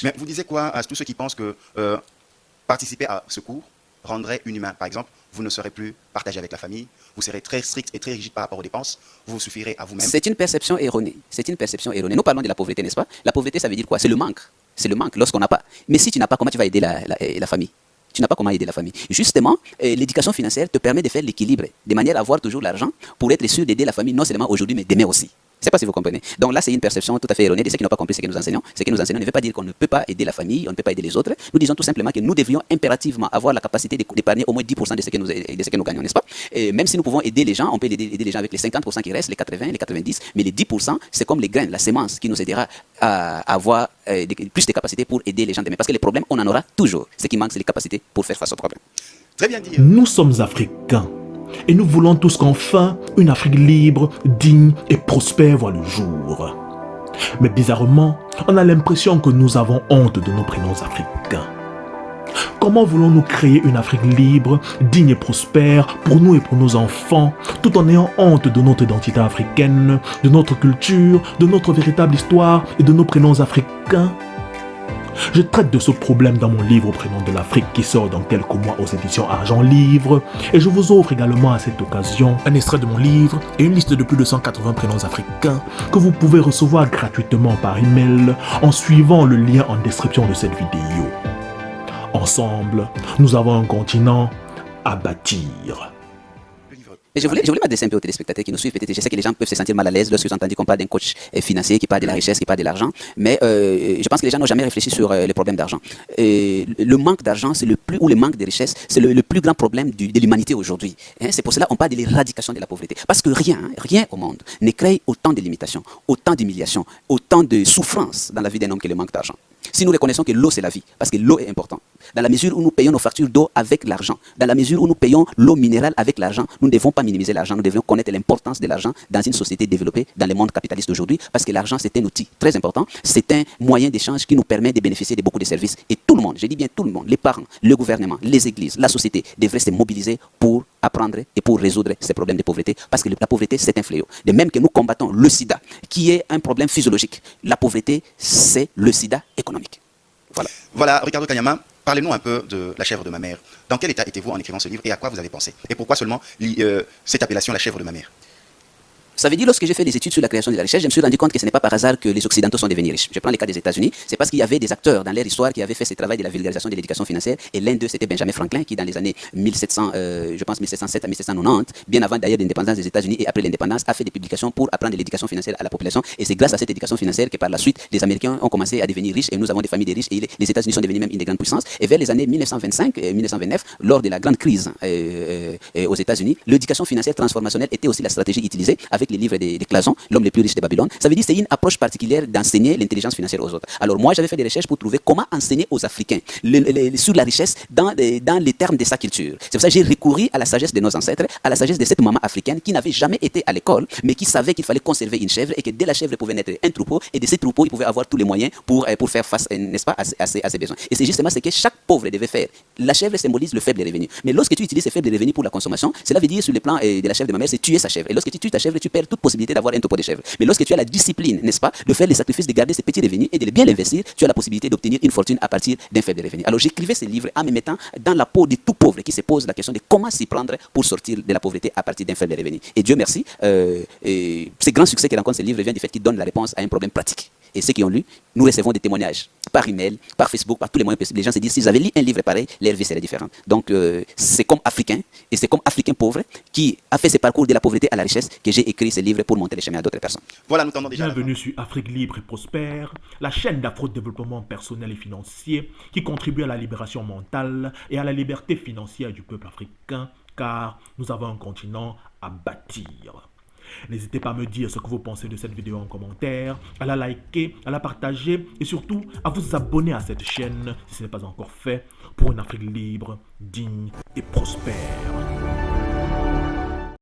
Mais vous disiez quoi à tous ceux qui pensent que participer à ce cours rendrait inhumain? Par exemple, vous ne serez plus partagé avec la famille, vous serez très strict et très rigide par rapport aux dépenses, vous vous suffirez à vous-même. C'est une perception erronée. C'est une perception erronée. Nous parlons de la pauvreté, n'est-ce pas? La pauvreté, ça veut dire quoi? C'est le manque. C'est le manque lorsqu'on n'a pas. Mais si tu n'as pas, comment tu vas aider la famille? Tu n'as pas comment aider la famille. Justement, l'éducation financière te permet de faire l'équilibre, de manière à avoir toujours l'argent pour être sûr d'aider la famille, non seulement aujourd'hui, mais demain aussi. Je ne sais pas si vous comprenez. Donc là, c'est une perception tout à fait erronée de ceux qui n'ont pas compris ce que nous enseignons. Ce que nous enseignons ne veut pas dire qu'on ne peut pas aider la famille, on ne peut pas aider les autres. Nous disons tout simplement que nous devrions impérativement avoir la capacité d'épargner au moins 10% de ce que nous gagnons, n'est-ce pas? Et même si nous pouvons aider les gens, on peut aider les gens avec les 50% qui restent, les 80, les 90, mais les 10%, c'est comme les graines, la sémence qui nous aidera à avoir plus de capacités pour aider les gens demain. Parce que les problèmes, on en aura toujours. Ce qui manque, c'est les capacités pour faire face aux problèmes. Très bien dit. Nous sommes africains. Et nous voulons tous qu'enfin, une Afrique libre, digne et prospère voit le jour. Mais bizarrement, on a l'impression que nous avons honte de nos prénoms africains. Comment voulons-nous créer une Afrique libre, digne et prospère pour nous et pour nos enfants, tout en ayant honte de notre identité africaine, de notre culture, de notre véritable histoire et de nos prénoms africains? Je traite de ce problème dans mon livre Prénom de l'Afrique qui sort dans quelques mois aux éditions Argent Livre, et je vous offre également à cette occasion un extrait de mon livre et une liste de plus de 180 prénoms africains que vous pouvez recevoir gratuitement par email en suivant le lien en description de cette vidéo. Ensemble, nous avons un continent à bâtir. Et je voulais m'adresser un peu aux téléspectateurs qui nous suivent. Peut-être, je sais que les gens peuvent se sentir mal à l'aise lorsqu'ils ont entendu qu'on parle d'un coach financier qui parle de la richesse, qui parle de l'argent. Mais je pense que les gens n'ont jamais réfléchi sur les problèmes d'argent. Le manque d'argent, ou le manque de richesse, c'est le plus grand problème de l'humanité aujourd'hui. C'est pour cela qu'on parle de l'éradication de la pauvreté. Parce que rien au monde ne crée autant de limitations, autant d'humiliations, autant de souffrances dans la vie d'un homme que le manque d'argent. Si nous reconnaissons que l'eau c'est la vie, parce que l'eau est importante, dans la mesure où nous payons nos factures d'eau avec l'argent, dans la mesure où nous payons l'eau minérale avec l'argent, nous ne devons pas minimiser l'argent, nous devons connaître l'importance de l'argent dans une société développée, dans le monde capitaliste d'aujourd'hui, parce que l'argent c'est un outil très important, c'est un moyen d'échange qui nous permet de bénéficier de beaucoup de services. Et tout le monde, je dis bien tout le monde, les parents, le gouvernement, les églises, la société devraient se mobiliser pour apprendre et pour résoudre ces problèmes de pauvreté, parce que la pauvreté c'est un fléau. De même que nous combattons le sida, qui est un problème physiologique, la pauvreté c'est le sida économique. Voilà, Ricardo Kanyama, parlez-nous un peu de La chèvre de ma mère. Dans quel état étiez-vous en écrivant ce livre et à quoi vous avez pensé? Et pourquoi seulement cette appellation La chèvre de ma mère? Ça veut dire, lorsque j'ai fait des études sur la création de la richesse, je me suis rendu compte que ce n'est pas par hasard que les Occidentaux sont devenus riches. Je prends le cas des États-Unis, c'est parce qu'il y avait des acteurs dans leur histoire qui avaient fait ce travail de la vulgarisation de l'éducation financière. Et l'un d'eux, c'était Benjamin Franklin, qui dans les années 1707 à 1790, bien avant d'ailleurs l'indépendance des États-Unis et après l'indépendance, a fait des publications pour apprendre l'éducation financière à la population. Et c'est grâce à cette éducation financière que par la suite, les Américains ont commencé à devenir riches et nous avons des familles de riches et les États-Unis sont devenus même une des grandes puissances. Et vers les années 1925 et 1929, lors de la grande crise aux États-Unis, l'éducation financière transformationnelle était aussi la stratégie utilisée avec les livres des Clasons, l'homme le plus riche de Babylone. Ça veut dire que c'est une approche particulière d'enseigner l'intelligence financière aux autres. Alors moi, j'avais fait des recherches pour trouver comment enseigner aux Africains sur la richesse dans les termes de sa culture. C'est pour ça que j'ai recouru à la sagesse de nos ancêtres, à la sagesse de cette maman africaine qui n'avait jamais été à l'école, mais qui savait qu'il fallait conserver une chèvre et que de la chèvre pouvait naître un troupeau et de ces troupeaux, il pouvait avoir tous les moyens pour faire face, n'est-ce pas, à ses besoins. Et c'est justement ce que chaque pauvre devait faire. La chèvre symbolise le faible revenu. Mais lorsque tu utilises ces faibles revenus pour la consommation, cela veut dire sur le plan de la chèvre de ma mère, c'est tuer sa chèvre. Et lorsque tu tues ta chèvre, tu perds toute possibilité d'avoir un troupeau de chèvres. Mais lorsque tu as la discipline, n'est-ce pas, de faire les sacrifices, de garder ces petits revenus et de bien l'investir, tu as la possibilité d'obtenir une fortune à partir d'un faible revenu. Alors j'écrivais ces livres en me mettant dans la peau de tout pauvre qui se pose la question de comment s'y prendre pour sortir de la pauvreté à partir d'un faible revenu. Et Dieu merci, ce grand succès que rencontre ce livre vient du fait qu'il donne la réponse à un problème pratique. Et ceux qui ont lu, nous recevons des témoignages par email, par Facebook, par tous les moyens possibles. Les gens se disent, s'ils avaient lu un livre pareil, leur vie serait différente. Donc, c'est comme Africain, et c'est comme Africain pauvre, qui a fait ce parcours de la pauvreté à la richesse, que j'ai écrit ce livre pour montrer les chemins à d'autres personnes. Voilà, nous tendons déjà. Bienvenue sur Afrique Libre et Prospère, la chaîne d'afro-développement personnel et financier qui contribue à la libération mentale et à la liberté financière du peuple africain, car nous avons un continent à bâtir. N'hésitez pas à me dire ce que vous pensez de cette vidéo en commentaire, à la liker, à la partager et surtout à vous abonner à cette chaîne si ce n'est pas encore fait pour une Afrique libre, digne et prospère.